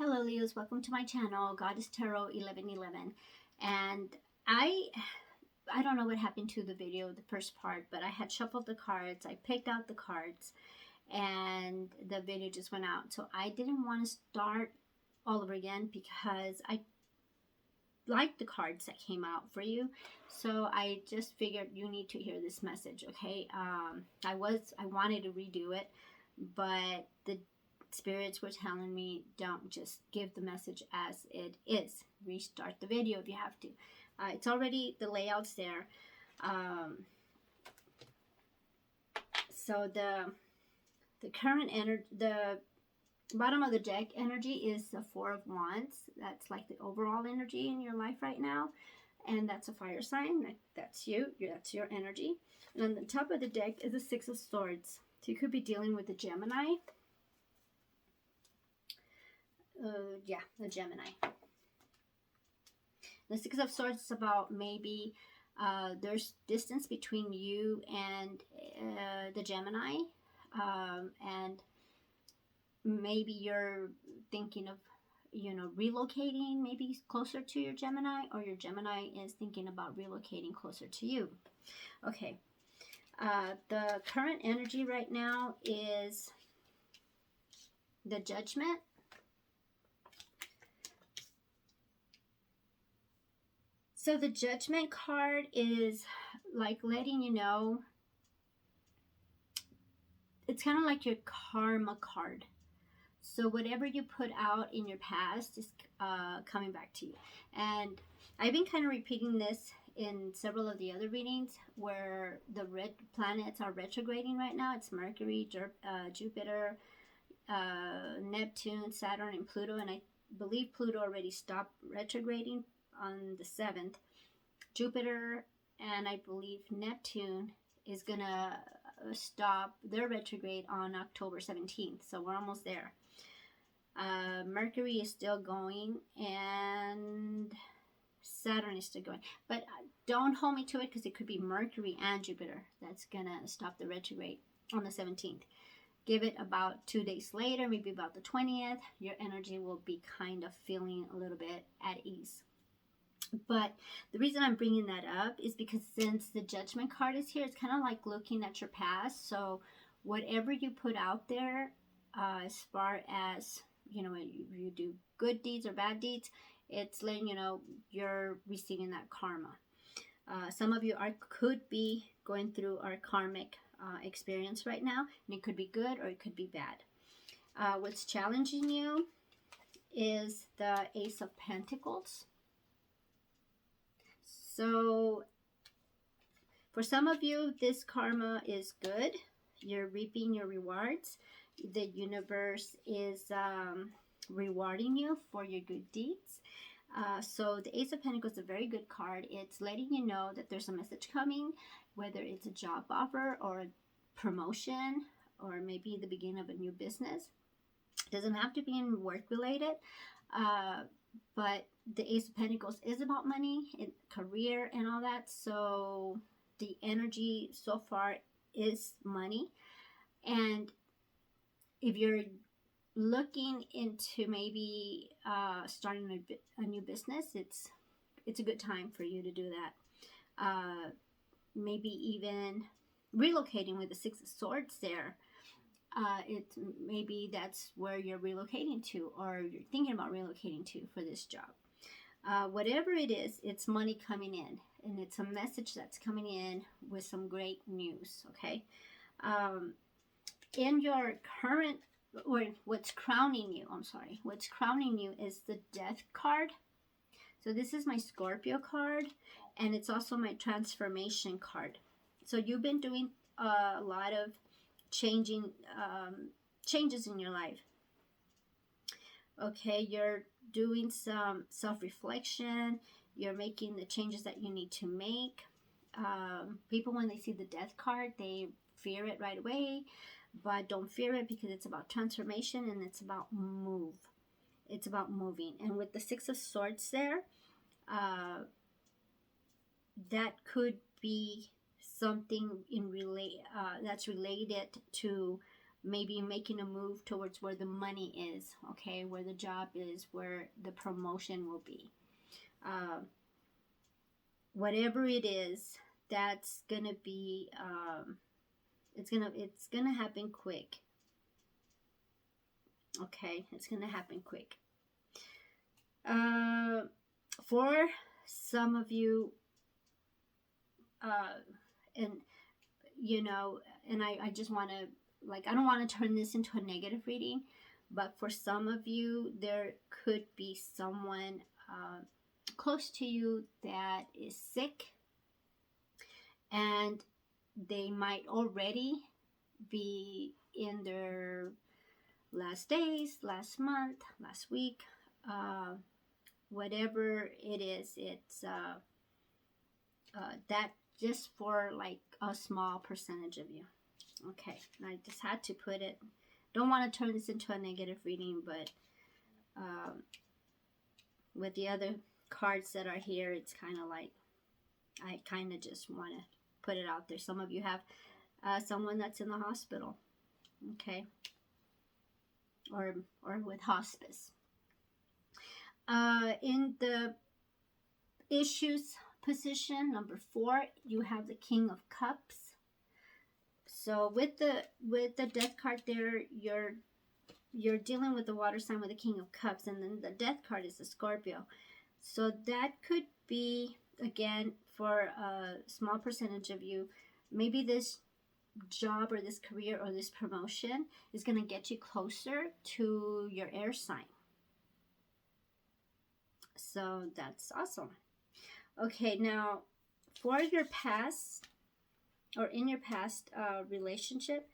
Hello Leos, welcome to my channel, Goddess Tarot 1111. And I don't know what happened to the video, the first part, but I had shuffled the cards, I picked out the cards, and the video just went out. So I didn't want to start all over again because I like the cards that came out for you. So I just figured you need to hear this message, okay? I wanted to redo it, but the spirits were telling me don't just give the message as it is. Restart the video if you have to. It's already, the layout's there. So the current energy, the bottom of the deck energy is the Four of Wands. That's like the overall energy in your life right now, and that's a fire sign. That's you. That's your energy. And on the top of the deck is the Six of Swords. So you could be dealing with the Gemini. The Gemini. The Six of Swords is about maybe there's distance between you and the Gemini, and maybe you're thinking of, relocating maybe closer to your Gemini, or your Gemini is thinking about relocating closer to you. Okay. The current energy right now is the Judgment. So the Judgment card is like letting you know, it's kind of like your karma card. So whatever you put out in your past is coming back to you. And I've been kind of repeating this in several of the other readings where the red planets are retrograding right now. It's Mercury, Jupiter, Neptune, Saturn, and Pluto. And I believe Pluto already stopped retrograding on the 7th. Jupiter and I believe Neptune is gonna stop their retrograde on October 17th, so we're almost there. Mercury is still going and Saturn is still going, but don't hold me to it because it could be Mercury and Jupiter that's gonna stop the retrograde on the 17th. Give it about 2 days later, maybe about the 20th, your energy will be kind of feeling a little bit at ease. But the reason I'm bringing that up is because since the Judgment card is here, it's kind of like looking at your past. So whatever you put out there, as far as, you do good deeds or bad deeds, it's letting you know you're receiving that karma. Some of you could be going through our karmic experience right now, and it could be good or it could be bad. What's challenging you is the Ace of Pentacles. So for some of you, this karma is good. You're reaping your rewards. The universe is rewarding you for your good deeds. So the Ace of Pentacles is a very good card. It's letting you know that there's a message coming, whether it's a job offer or a promotion or maybe the beginning of a new business. It doesn't have to be in work related. But the Ace of Pentacles is about money and career and all that. So the energy so far is money. And if you're looking into maybe starting a new business, it's a good time for you to do that. Maybe even relocating with the Six of Swords there. Maybe that's where you're relocating to, or you're thinking about relocating to for this job. Whatever it is, it's money coming in, and it's a message that's coming in with some great news. Okay, in your current, or what's crowning you, what's crowning you is the Death card. So this is my Scorpio card, and it's also my transformation card. So you've been doing a lot of changes in your life. Okay, you're doing some self-reflection. You're making the changes that you need to make. People, when they see the Death card, they fear it right away, but don't fear it because it's about transformation and it's about move. It's about moving. And with the Six of Swords there, that could be something that's related to maybe making a move towards where the money is, okay, where the job is, where the promotion will be. Whatever it is, that's gonna be it's gonna happen quick. Okay, it's gonna happen quick. For some of you, and you know, and I just want to, like, I don't want to turn this into a negative reading, but for some of you, there could be someone close to you that is sick, and they might already be in their last days, last month, last week, whatever it is. It's that just for like a small percentage of you. Okay, I just had to put it. Don't want to turn this into a negative reading, but with the other cards that are here, it's kind of like, I kind of just want to put it out there. Some of you have someone that's in the hospital, okay, or with hospice. In the issues position, number 4, you have the King of Cups. So with the Death card there, you're dealing with the water sign with the King of Cups, and then the Death card is the Scorpio. So that could be, again, for a small percentage of you, maybe this job or this career or this promotion is going to get you closer to your air sign. So that's awesome. Okay, now for your past, or in your past relationship,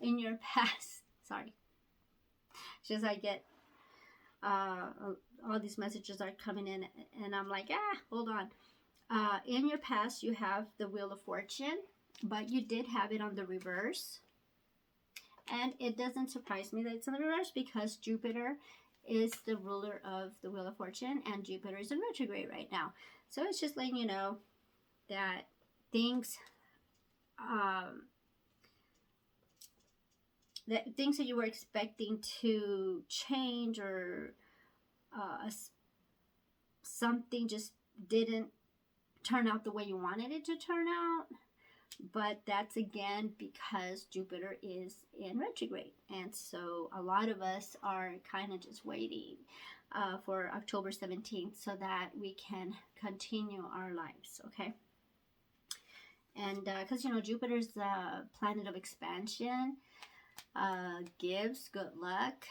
in your past, sorry, just I get all these messages are coming in, and I'm like, hold on. In your past, you have the Wheel of Fortune, but you did have it on the reverse. And it doesn't surprise me that it's on the reverse, because Jupiter is the ruler of the Wheel of Fortune, and Jupiter is in retrograde right now. So it's just letting you know that things that you were expecting to change, or something just didn't turn out the way you wanted it to turn out. But that's again because Jupiter is in retrograde, and so a lot of us are kind of just waiting for October 17th so that we can continue our lives, okay? And because Jupiter's the planet of expansion, gives good luck,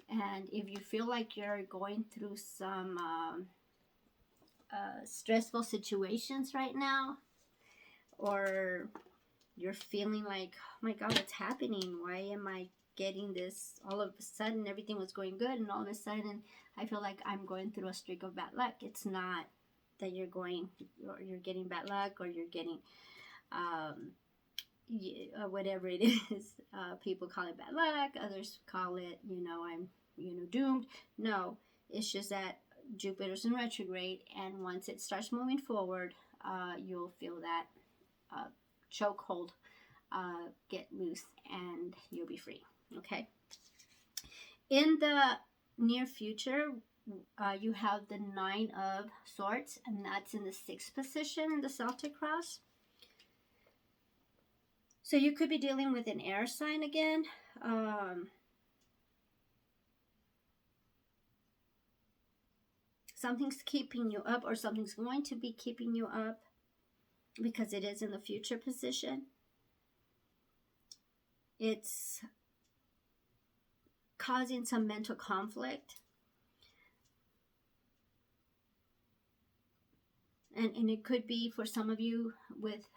and if you feel like you're going through some stressful situations right now, or you're feeling like, oh my God, what's happening? Why am I getting this? All of a sudden, everything was going good, and all of a sudden, I feel like I'm going through a streak of bad luck. It's not that you're getting bad luck, or you're getting whatever it is. People call it bad luck. Others call it, I'm doomed. No, it's just that Jupiter's in retrograde, and once it starts moving forward, you'll feel that chokehold get loose, and you'll be free. Okay. In the near future, you have the 9 of Swords, and that's in the 6th position in the Celtic cross. So you could be dealing with an air sign again. Something's keeping you up, or something's going to be keeping you up, because it is in the future position. It's causing some mental conflict. And it could be for some of you with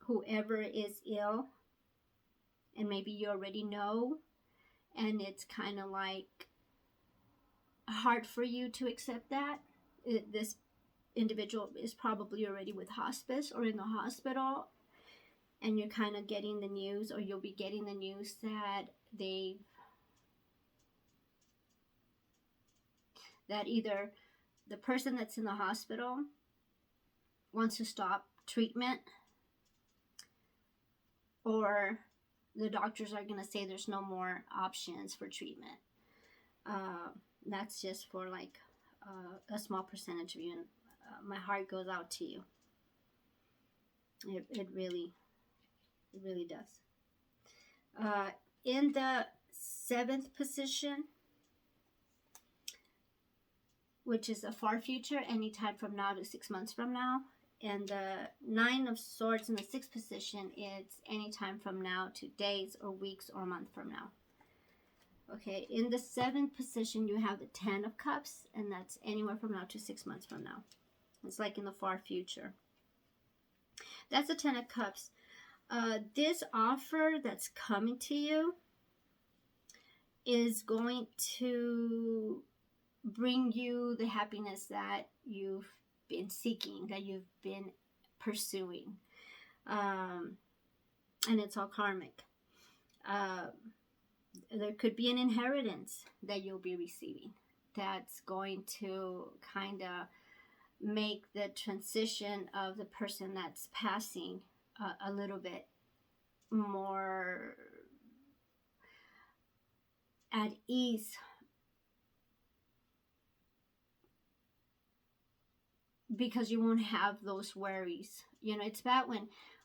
whoever is ill, and maybe you already know, and it's kind of like hard for you to accept that. This individual is probably already with hospice or in the hospital, and you're kind of getting the news, or you'll be getting the news that that either the person that's in the hospital wants to stop treatment, or the doctors are going to say there's no more options for treatment. That's just for like a small percentage of you, and my heart goes out to you. It really does. In the 7th position, which is a far future, anytime from now to 6 months from now. And the 9 of Swords in the 6th position, it's anytime from now to days or weeks or month from now. Okay, in the 7th position, you have the 10 of Cups, and that's anywhere from now to 6 months from now. It's like in the far future. That's the 10 of Cups. This offer that's coming to you is going to bring you the happiness that you've been seeking, that you've been pursuing. And it's all karmic. There could be an inheritance that you'll be receiving that's going to kind of make the transition of the person that's passing a little bit more at ease, because you won't have those worries. You know, it's bad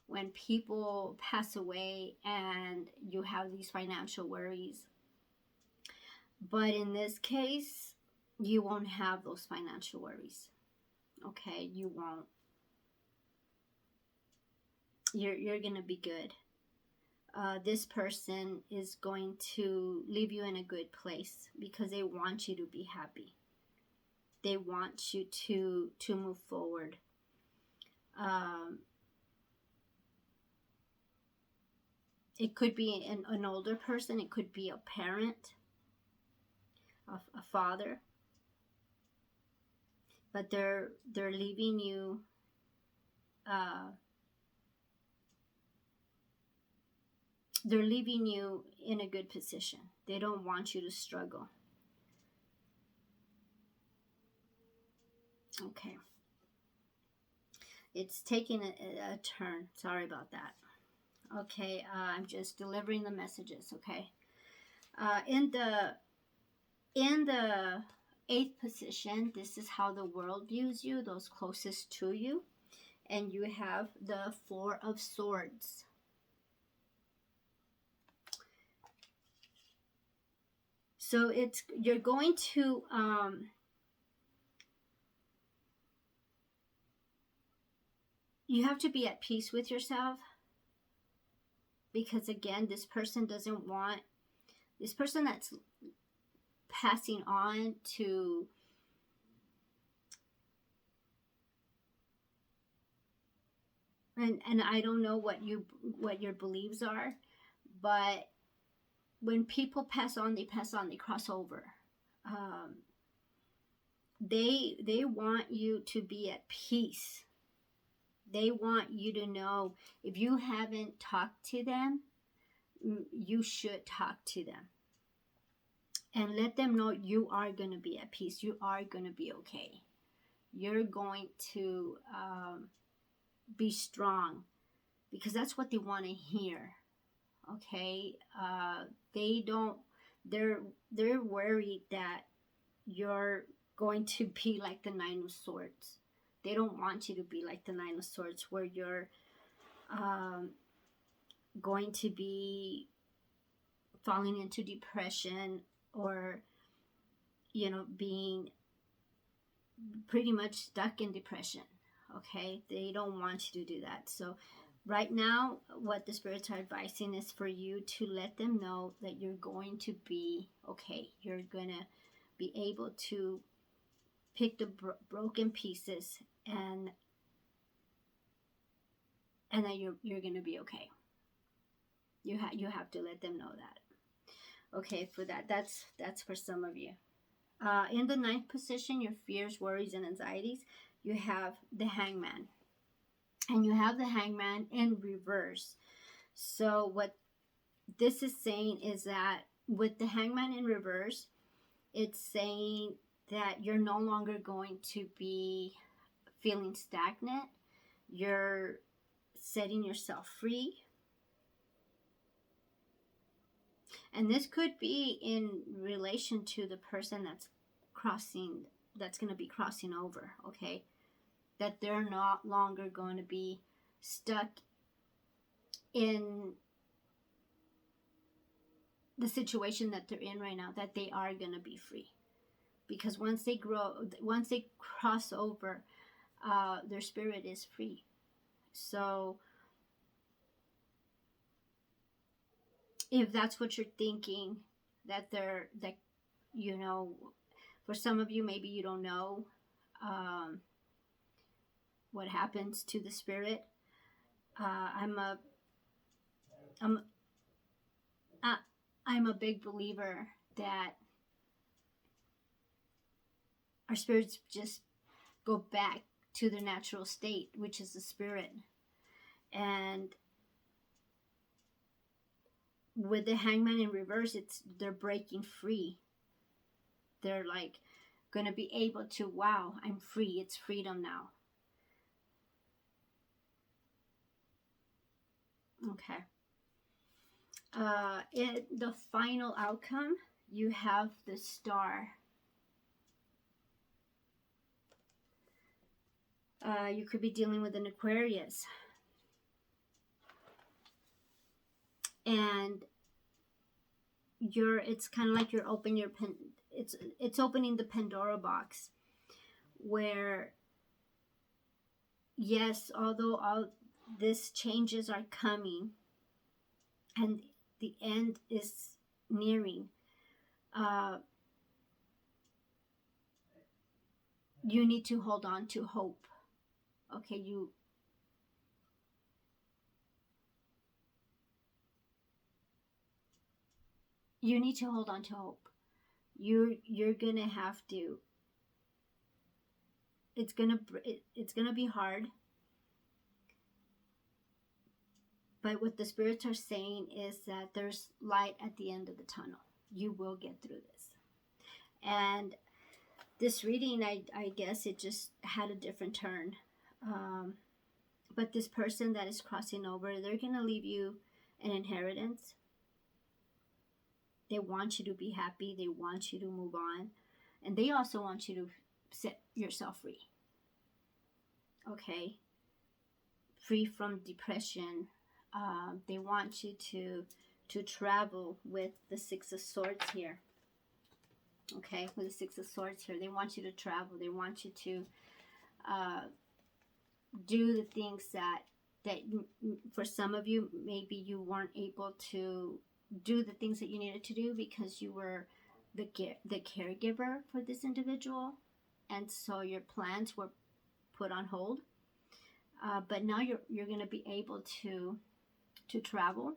when people pass away and you have these financial worries. But in this case, you won't have those financial worries. Okay, you won't. You're going to be good. This person is going to leave you in a good place because they want you to be happy. They want you to move forward. It could be an older person. It could be a parent, a father. But they're leaving you they're leaving you in a good position. They don't want you to struggle. Okay. It's taking a turn. Sorry about that. Okay, I'm just delivering the messages, okay? In the 8th position, this is how the world views you, those closest to you. And you have the 4 of Swords. So you're going to you have to be at peace with yourself, because again, this person that's passing on to and I don't know what your beliefs are, but when people pass on, they cross over. They want you to be at peace. They want you to know, if you haven't talked to them, you should talk to them. And let them know you are going to be at peace. You are going to be okay. You're going to be strong, because that's what they want to hear. Okay? They're worried that you're going to be like the 9 of Swords. They don't want you to be like the 9 of Swords, where you're going to be falling into depression, or, you know, being pretty much stuck in depression. Okay? They don't want you to do that. So right now, what the spirits are advising is for you to let them know that you're going to be okay. You're going to be able to pick the broken pieces, and that you're going to be okay. You have to let them know that. Okay, for that's for some of you. In the 9th position, your fears, worries, and anxieties, you have the Hangman. And you have the Hangman in reverse. So what this is saying is that with the Hangman in reverse, it's saying that you're no longer going to be feeling stagnant. You're setting yourself free. And this could be in relation to the person that's going to be crossing over, okay? That they're not longer going to be stuck in the situation that they're in right now, that they are going to be free. Because once they cross over, their spirit is free. So if that's what you're thinking, that you know, for some of you, maybe you don't know what happens to the spirit. I'm a big believer that our spirits just go back to their natural state, which is the spirit. And with the Hangman in reverse, they're breaking free. They're like going to be able to, wow, I'm free. It's freedom now. Okay. In the final outcome, you have the Star. You could be dealing with an Aquarius. And it's kind of like you're opening it's opening the Pandora box, where yes, although all these changes are coming and the end is nearing, you need to hold on to hope. Okay, you need to hold on to hope. You're gonna have to. It's gonna be hard. But what the spirits are saying is that there's light at the end of the tunnel. You will get through this. And this reading, I guess it just had a different turn. But this person that is crossing over, they're gonna leave you an inheritance. They want you to be happy. They want you to move on. And they also want you to set yourself free. Okay? Free from depression. They want you to travel with the Six of Swords here. Okay? With the Six of Swords here. They want you to travel. They want you to do the things that for some of you, maybe you weren't able to do the things that you needed to do because you were the caregiver for this individual, and so your plans were put on hold. But now you're going to be able to travel,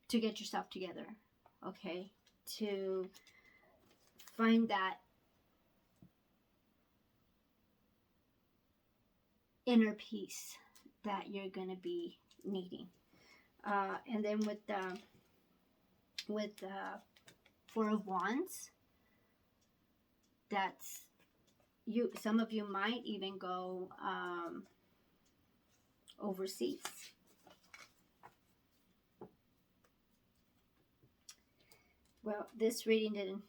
to get yourself together, okay, to find that inner peace that you're going to be needing. And then with the Four of Wands, that's you. Some of you might even go overseas. Well, this reading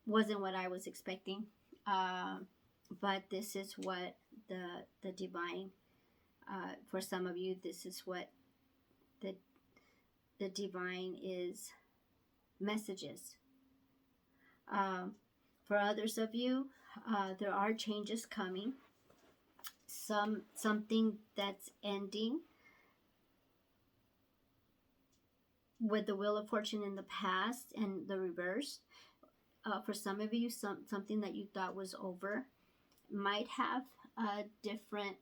wasn't what I was expecting, but this is what the divine. For some of you, this is what the divine is messages. For others of you, there are changes coming. Something that's ending with the Wheel of Fortune in the past and the reverse. For some of you, something that you thought was over might have a different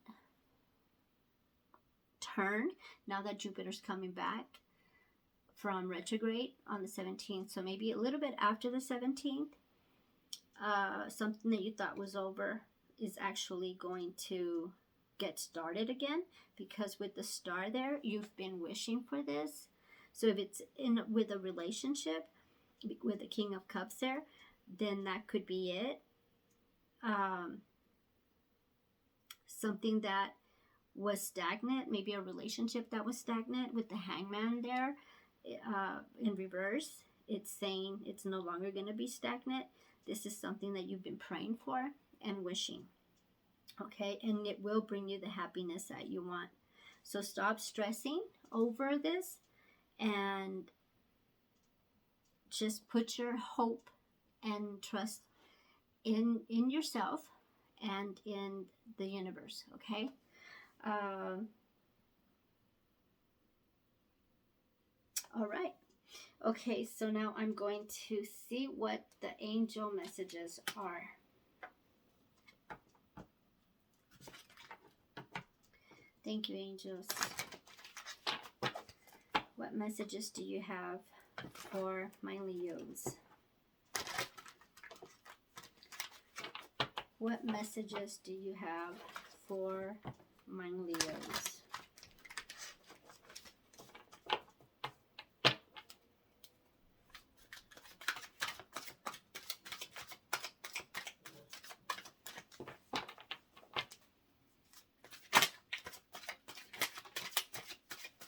turn now that Jupiter's coming back from retrograde on the 17th. So maybe a little bit after the 17th, something that you thought was over is actually going to get started again, because with the Star there, you've been wishing for this. So if it's with a relationship with the King of Cups there, then that could be it. Something that was stagnant, maybe a relationship that was stagnant with the Hangman there in reverse. It's saying it's no longer going to be stagnant. This is something that you've been praying for and wishing. Okay, and it will bring you the happiness that you want. So stop stressing over this and just put your hope and trust in yourself and in the universe. Okay. All right. Okay, so now I'm going to see what the angel messages are. Thank you, angels. What messages do you have for my Leos? What messages do you have for my Leos?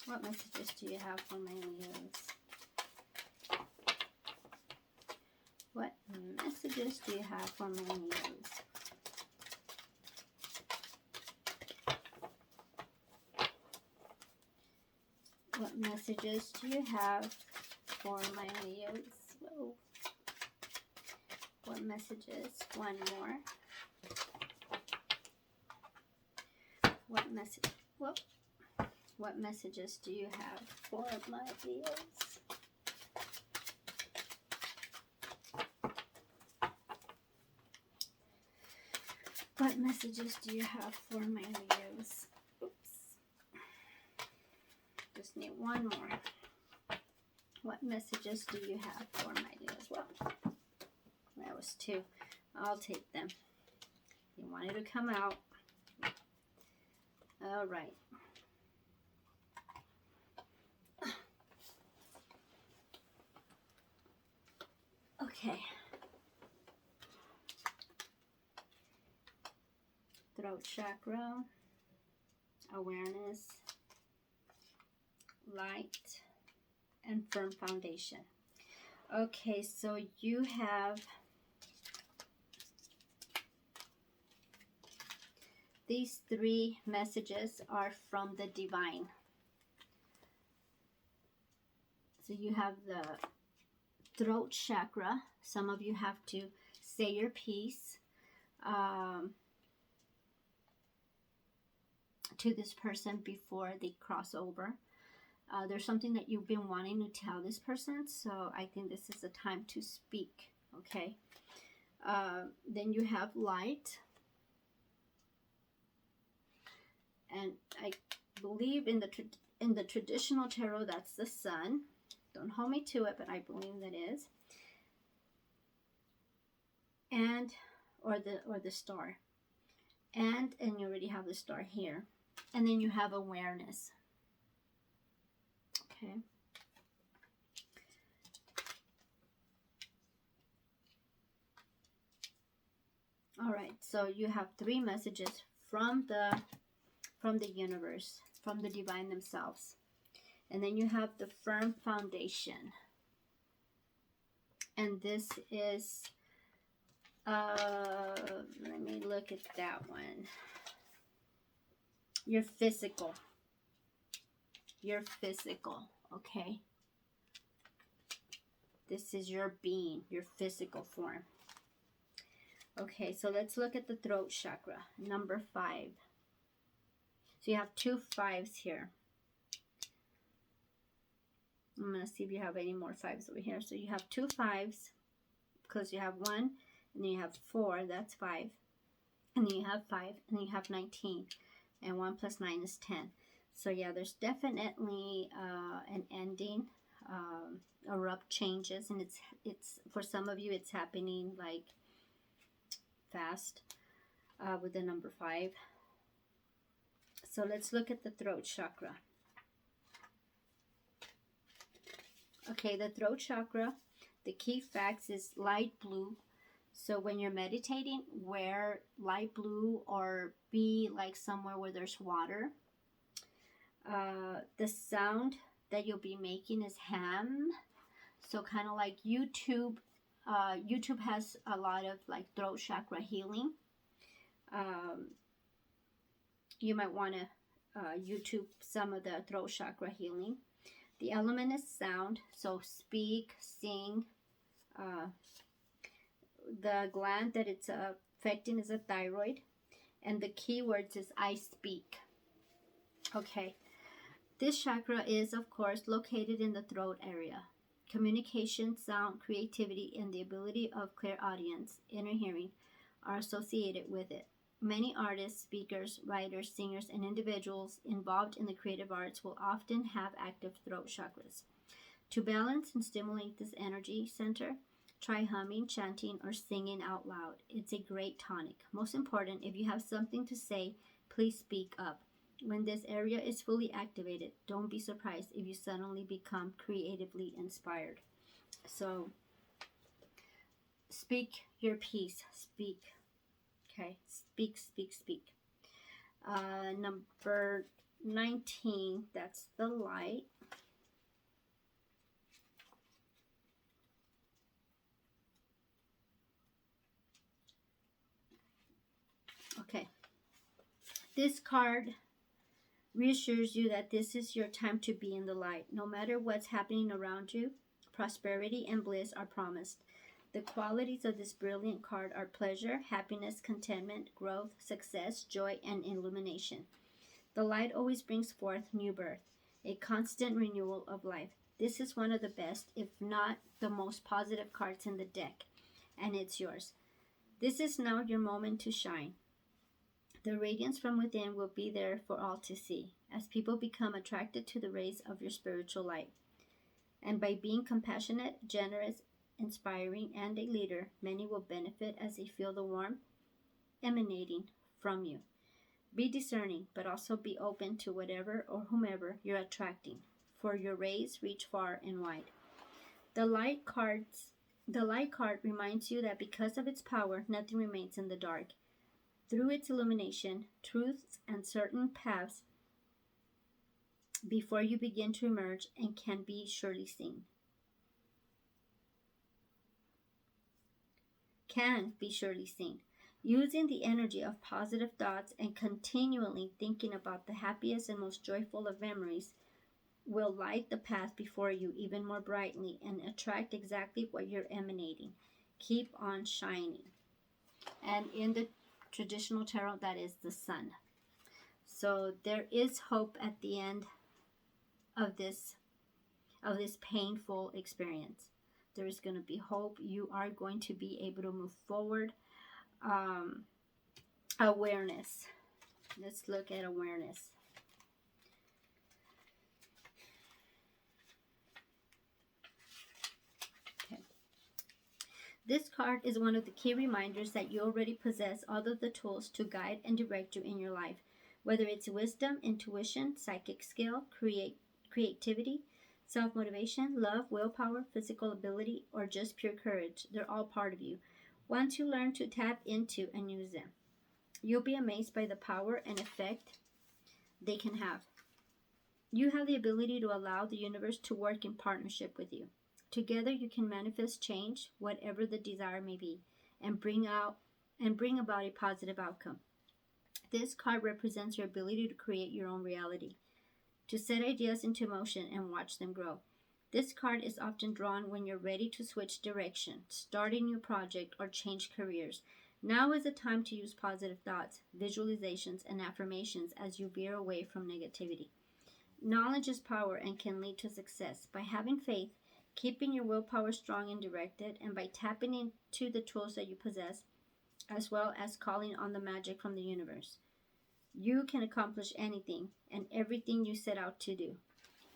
What messages do you have for my Leos? What messages do you have for my Leos? What messages do you have for my Leos? Whoa. What messages? One more. What message? Whoa. What messages do you have for my Leos? What messages do you have for my Leos? Oops. Just need one more. What messages do you have for my Leos? Well, that was two. I'll take them. They wanted to come out. All right. Okay. Throat chakra, awareness, light, and firm foundation. Okay, so you have these three messages are from the divine. So you have the throat chakra. Some of you have to say your piece to this person before they cross over. There's something that you've been wanting to tell this person, so I think this is the time to speak. Okay. Then you have light, and I believe in the traditional tarot that's the sun. Don't hold me to it, but I believe that is. And or the star. And you already have the star here. And then you have awareness. Okay. All right. So you have three messages from the universe, from the divine themselves. And then you have the firm foundation. And this is, let me look at that one. Your physical. Your physical, okay? This is your being, your physical form. Okay, so let's look at the throat chakra, number 5. So you have 2 5s here. I'm going to see if you have any more 5s over here. So you have 2 5s because you have 1 and then you have 4, that's 5. And then you have 5 and then you have 19. And 1 plus 9 is 10. So yeah, there's definitely an ending, abrupt changes, and it's for some of you it's happening like fast with the number 5. So let's look at the throat chakra. Okay, the throat chakra, the key facts is light blue. So when you're meditating, wear light blue or be like somewhere where there's water. The sound that you'll be making is ham. So kind of like YouTube. YouTube has a lot of like throat chakra healing. You might want to YouTube some of the throat chakra healing. The element is sound, so speak, sing. The gland that it's affecting is a thyroid, and the keywords is I speak. Okay, this chakra is, of course, located in the throat area. Communication, sound, creativity, and the ability of clairaudience, inner hearing, are associated with it. Many artists, speakers, writers, singers, and individuals involved in the creative arts will often have active throat chakras. To balance and stimulate this energy center, try humming, chanting, or singing out loud. It's a great tonic. Most important, if you have something to say, please speak up. When this area is fully activated, don't be surprised if you suddenly become creatively inspired. So, speak your piece. Speak. Okay, speak, speak, speak. Number 19, that's the light. Okay, this card reassures you that this is your time to be in the light. No matter what's happening around you, prosperity and bliss are promised. The qualities of this brilliant card are pleasure, happiness, contentment, growth, success, joy, and illumination. The light always brings forth new birth, a constant renewal of life. This is one of the best, if not the most positive cards in the deck, and it's yours. This is now your moment to shine. The radiance from within will be there for all to see, as people become attracted to the rays of your spiritual light. And by being compassionate, generous, inspiring, and a leader, many will benefit as they feel the warmth emanating from you. Be discerning, but also be open to whatever or whomever you're attracting, for your rays reach far and wide. The light card reminds you that because of its power, nothing remains in the dark. Through its illumination, truths and certain paths before you begin to emerge and can be surely seen. Using the energy of positive thoughts and continually thinking about the happiest and most joyful of memories will light the path before you even more brightly and attract exactly what you're emanating. Keep on shining. And in the traditional tarot, that is the sun. So there is hope at the end of this painful experience. There is going to be hope. You are going to be able to move forward. Awareness. Let's look at awareness. Okay. This card is one of the key reminders that you already possess all of the tools to guide and direct you in your life. Whether it's wisdom, intuition, psychic skill, creativity, self-motivation, love, willpower, physical ability, or just pure courage, they're all part of you. Once you learn to tap into and use them, you'll be amazed by the power and effect they can have. You have the ability to allow the universe to work in partnership with you. Together you can manifest change, whatever the desire may be, and bring about a positive outcome. This card represents your ability to create your own reality, to set ideas into motion and watch them grow. This card is often drawn when you're ready to switch direction, start a new project, or change careers. Now is the time to use positive thoughts, visualizations, and affirmations as you veer away from negativity. Knowledge is power and can lead to success. By having faith, keeping your willpower strong and directed, and by tapping into the tools that you possess, as well as calling on the magic from the universe, you can accomplish anything and everything you set out to do.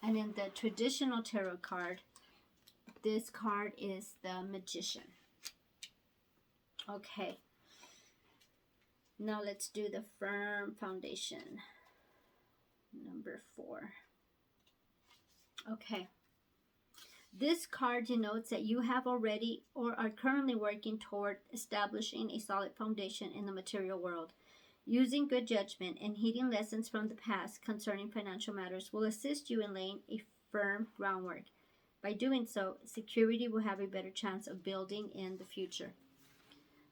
And in the traditional tarot card, this card is the Magician. Okay. Now let's do the firm foundation. Number 4. Okay. This card denotes that you have already or are currently working toward establishing a solid foundation in the material world. Using good judgment and heeding lessons from the past concerning financial matters will assist you in laying a firm groundwork. By doing so, security will have a better chance of building in the future.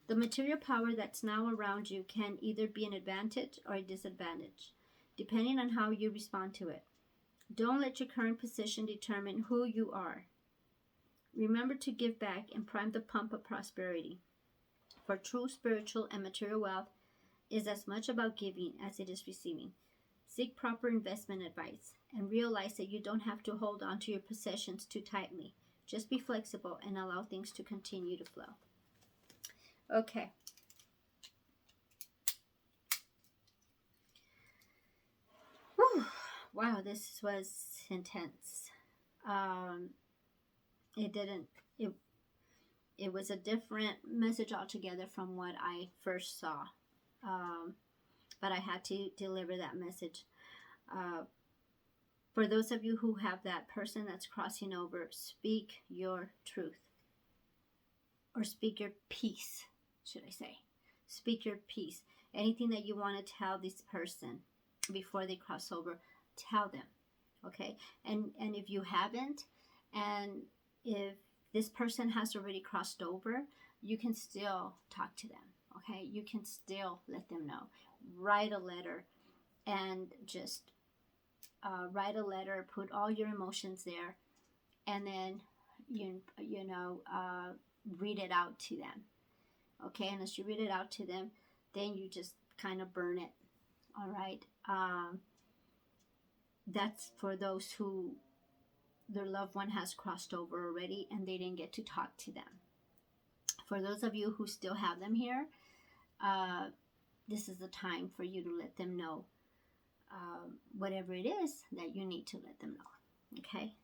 The material power that's now around you can either be an advantage or a disadvantage, depending on how you respond to it. Don't let your current position determine who you are. Remember to give back and prime the pump of prosperity. For true spiritual and material wealth is as much about giving as it is receiving. Seek proper investment advice and realize that you don't have to hold on to your possessions too tightly. Just be flexible and allow things to continue to flow. Okay. Whew. Wow, this was intense. It was a different message altogether from what I first saw. But I had to deliver that message. For those of you who have that person that's crossing over, speak your truth. Or speak your peace, should I say. Speak your peace. Anything that you want to tell this person before they cross over, tell them. Okay? And if you haven't, and if this person has already crossed over, you can still talk to them. Okay, you can still let them know. Write a letter and just write a letter, put all your emotions there, and then read it out to them. Okay, and as you read it out to them, then you just kind of burn it. All right, that's for those who their loved one has crossed over already and they didn't get to talk to them. For those of you who still have them here, this is the time for you to let them know whatever it is that you need to let them know. Okay.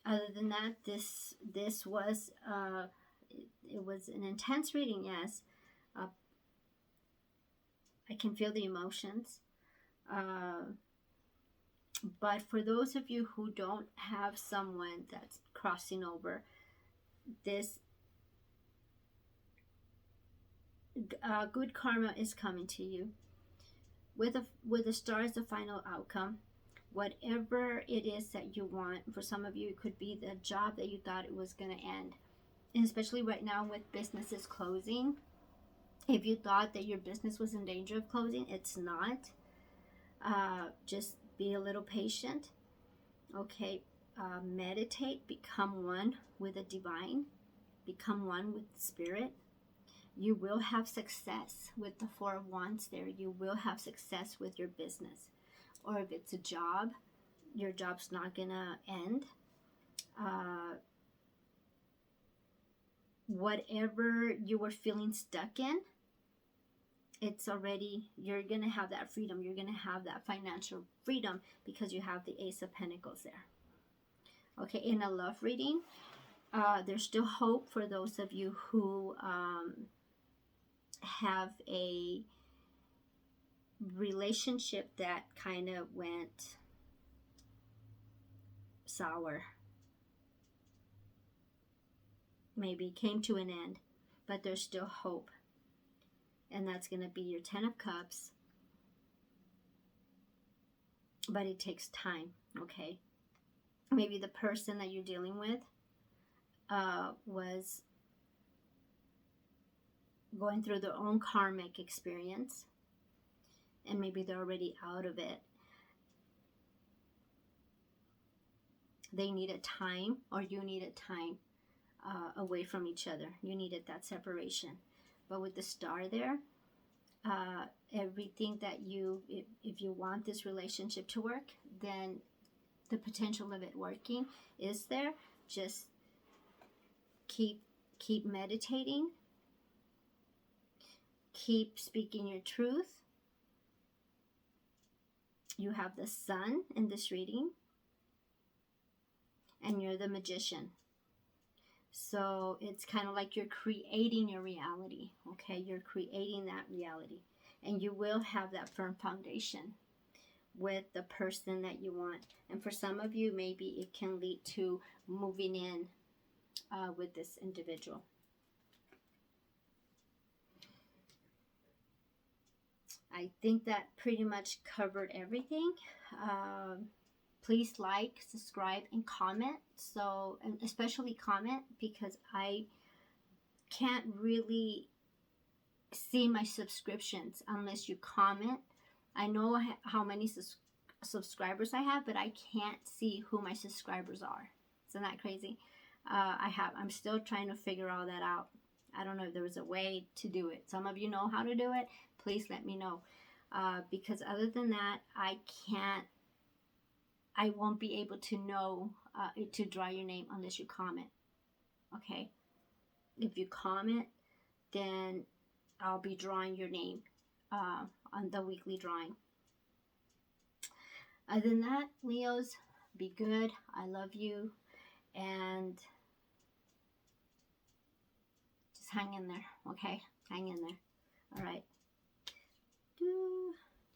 Other than that, this was it was an intense reading. Yes, I can feel the emotions. But for those of you who don't have someone that's crossing over, this good karma is coming to you. With the star as the final outcome, whatever it is that you want. For some of you, it could be the job that you thought it was going to end. And especially right now with businesses closing. If you thought that your business was in danger of closing, it's not. Just be a little patient. Okay. Meditate. Become one with the divine. Become one with spirit. You will have success with the Four of Wands there. You will have success with your business. Or if it's a job, your job's not going to end. Whatever you were feeling stuck in, it's already, you're going to have that freedom. You're going to have that financial freedom because you have the Ace of Pentacles there. Okay, in a love reading, there's still hope for those of you who have a relationship that kind of went sour. Maybe came to an end, but there's still hope. And that's going to be your 10 of Cups. But it takes time, okay? Maybe the person that you're dealing with was going through their own karmic experience. And maybe they're already out of it. They needed time, or you needed time away from each other. You needed that separation. But with the star there, everything that if you want this relationship to work, then the potential of it working is there. Just keep meditating. Keep speaking your truth. You have the Sun in this reading. And you're the Magician. So it's kind of like you're creating your reality. Okay, you're creating that reality. And you will have that firm foundation with the person that you want. And for some of you, maybe it can lead to moving in with this individual. I think that pretty much covered everything. Please like, subscribe, and comment. So, and especially comment, because I can't really see my subscriptions unless you comment. I know how many subscribers I have, but I can't see who my subscribers are. Isn't that crazy? I'm still trying to figure all that out. I don't know if there was a way to do it. Some of you know how to do it. Please let me know. Because other than that, I won't be able to know to draw your name unless you comment. Okay? If you comment, then I'll be drawing your name on the weekly drawing. Other than that, Leos, be good. I love you. And just hang in there, okay? Hang in there. All right.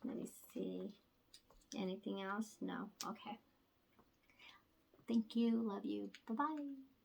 Let me see. Anything else? No. Okay. Thank you. Love you. Bye-bye.